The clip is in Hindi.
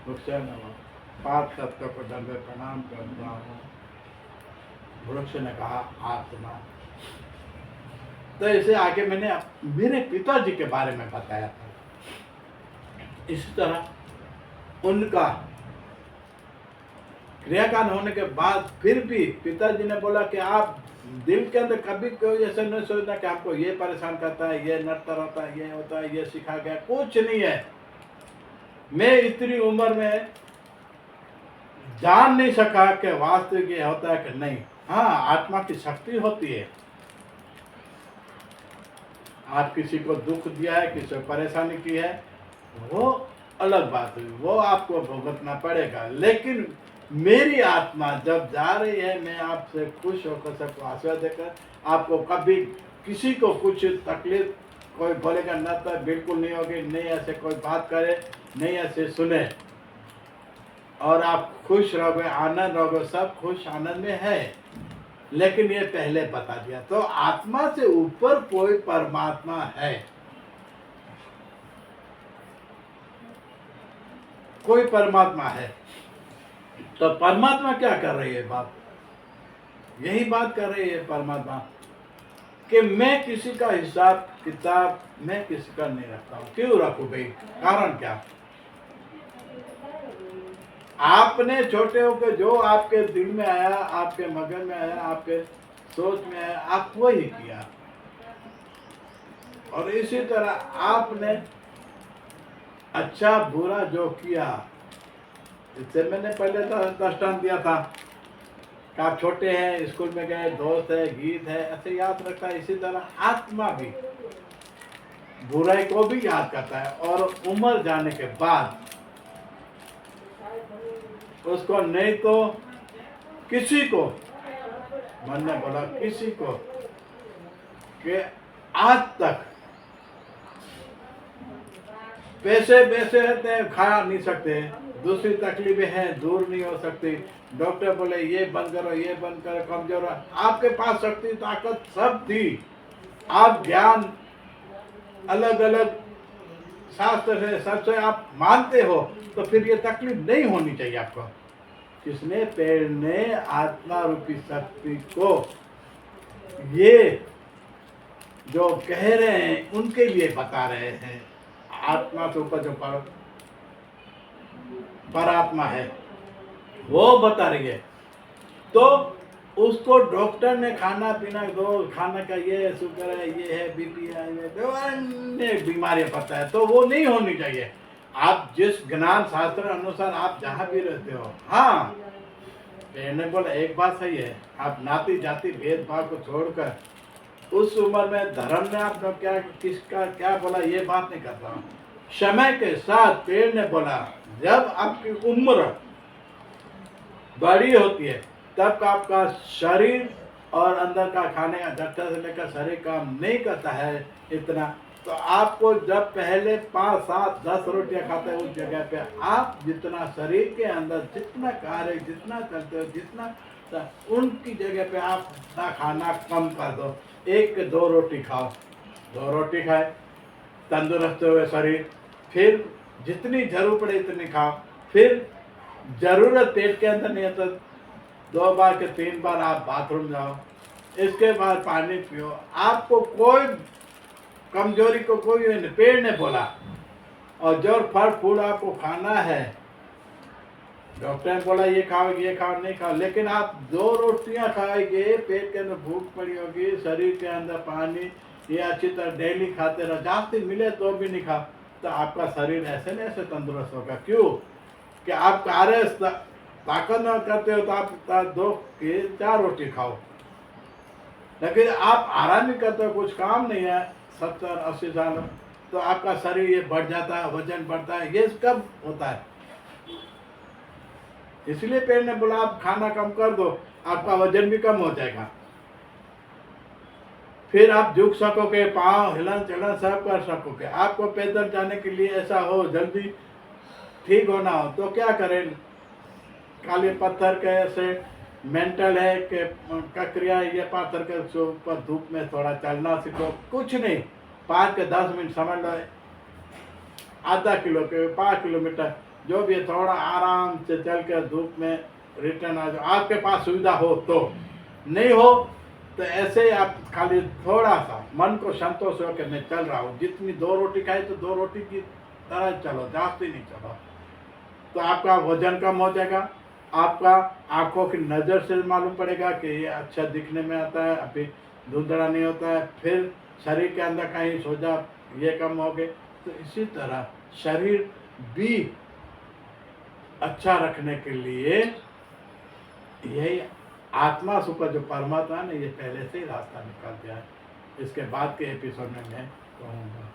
वृक्ष नमः, 5 तत्व को दंडवत प्रणाम करता हूँ। वृक्ष ने कहा आत्मा। तो इसे आगे मैंने मेरे पिताजी के बारे में बताया था। इसी तरह उनका क्रियाकांड होने के बाद फिर भी पिताजी ने बोला कि आप दिल के अंदर कभी कोई ऐसा नहीं सोचना कि आपको ये परेशान करता है, ये नड़ता रहता है, ये होता है, ये सिखा गया, कुछ नहीं है। मैं इतनी उम्र में जान नहीं सका कि वास्तविक ये होता है कि नहीं। हाँ, आत्मा की शक्ति होती है। आप किसी को दुख दिया है, किसी को परेशानी की है, वो अलग बात हुई, वो आपको भुगतना पड़ेगा। लेकिन मेरी आत्मा जब जा रही है, मैं आपसे खुश होकर सबको आशीर्वाद देकर, आपको कभी किसी को कुछ तकलीफ कोई बोलेगा ना तो बिल्कुल नहीं होगी, नहीं ऐसे कोई बात करे, नहीं ऐसे सुने, और आप खुश रहोगे, आनंद रहोगे, सब खुश आनंद में है। लेकिन ये पहले बता दिया। तो आत्मा से ऊपर कोई परमात्मा है, कोई परमात्मा है। तो परमात्मा क्या कर रही है बात, यही बात कर रही है परमात्मा कि मैं किसी का हिसाब किताब मैं किसी का नहीं रखता हूं। क्यों रखूं भाई, कारण क्या? आपने छोटे होकर जो आपके दिल में आया, आपके मगन में आया, आपके सोच में आया, आप वही किया। और इसी तरह आपने अच्छा बुरा जो किया, इससे मैंने पहले तो दृष्टांत दिया था कि आप छोटे हैं, स्कूल में गए, दोस्त है, गीत है, ऐसे याद रखता है। इसी तरह आत्मा भी बुराई को भी याद करता है, और उम्र जाने के बाद उसको नहीं तो किसी को, मन ने बोला किसी को, कि आज तक पैसे रहते हैं, खा नहीं सकते, दूसरी तकलीफें हैं, दूर नहीं हो सकती, डॉक्टर बोले ये बंद करो, ये बंद करो, कमजोर है, आपके पास शक्ति ताकत सब थी, आप ज्ञान अलग अलग शास्त्र से सबसे आप मानते हो, तो फिर ये तकलीफ नहीं होनी चाहिए आपको। किसने? पेड़ ने आत्मा रूपी शक्ति को, ये जो कह रहे हैं उनके लिए बता रहे हैं। आत्मा के ऊपर जो परात्मा है वो बता रही है। तो उसको डॉक्टर ने खाना पीना दो, खाना का ये शुगर है, ये है, बीपी है, ये तो अन्य बीमारियां पता है, तो वो नहीं होनी चाहिए। आप जिस ज्ञान शास्त्र अनुसार आप जहाँ भी रहते हो, हाँ, मैंने बोला एक बात सही है, आप नाती जाति भेदभाव को छोड़कर उस उम्र में धर्म में आप क्या किसका क्या बोला ये बात नहीं करता हूँ। समय के साथ पेड़ ने बोला जब आपकी उम्र बड़ी होती है तब आपका शरीर और अंदर का खाने का जट्टा से लेकर शरीर काम नहीं करता है इतना, तो आपको जब पहले 5, 7, 10 रोटियां खाते हैं उस जगह पे आप जितना शरीर के अंदर जितना कार्य जितना करते हो, जितना उनकी जगह पे आप ना खाना कम कर दो, 1 के 2 रोटी खाओ, 2 रोटी खाए, तंदुरुस्त हुए शरीर, फिर जितनी जरूरत पड़े इतनी खाओ, फिर जरूरत पेट के अंदर नहीं है तो 2 बार के 3 बार आप बाथरूम जाओ, इसके बाद पानी पियो। आपको कोई कमजोरी को कोई नहीं, पेड़ ने बोला। और जो फल फूल आपको खाना है, डॉक्टर ने बोला ये खाओ नहीं खाओ, लेकिन आप 2 रोटियां खाएंगे, पेट के अंदर भूख पड़ी होगी, शरीर के अंदर पानी ये अच्छी तरह डेली खाते रहो, जास्ती मिले तो भी नहीं खाओ, तो आपका शरीर ऐसे न ऐसे तंदुरुस्त होगा। क्यों? कि आप कार्य ताकत न करते हो तो आप 2 के 4 रोटी खाओ, लेकिन आप आराम ही करते हो, कुछ काम नहीं है 70-80 साल, तो आपका शरीर ये बढ़ जाता है, वजन बढ़ता है। ये कब होता है? इसलिए पेड़ ने बोला आप खाना कम कर दो, आपका वजन भी कम हो जाएगा, फिर आप झुक सकोगे, पाँव हिलन चलन सब कर सकोगे। आपको पैदल जाने के लिए ऐसा हो, जल्दी ठीक होना हो, तो क्या करें? काले पत्थर के ऐसे मेंटल है कि क्रिया ये पत्थर के ऊपर धूप में थोड़ा चलना सीखो, कुछ नहीं, 5 के 10 मिनट समझ लो, आधा किलो के 5 किलोमीटर जो भी है थोड़ा आराम से चल कर धूप में रिटर्न आ जाओ, आपके पास सुविधा हो तो। नहीं हो तो ऐसे ही आप खाली थोड़ा सा मन को संतोष हो कि मैं चल रहा हूँ, जितनी 2 रोटी खाई तो 2 रोटी की तरह चलो, जास्ती नहीं चलो। तो आपका वजन कम हो जाएगा, आपका आंखों की नज़र से मालूम पड़ेगा कि ये अच्छा दिखने में आता है, अभी धुंधला नहीं होता है। फिर शरीर के अंदर कहीं सोजा ये कम हो गए। तो इसी तरह शरीर भी अच्छा रखने के लिए यही आत्मा सुख जो परमात्मा ने ये पहले से ही रास्ता निकाल दिया है। इसके बाद के एपिसोड में मैं कहूँगा।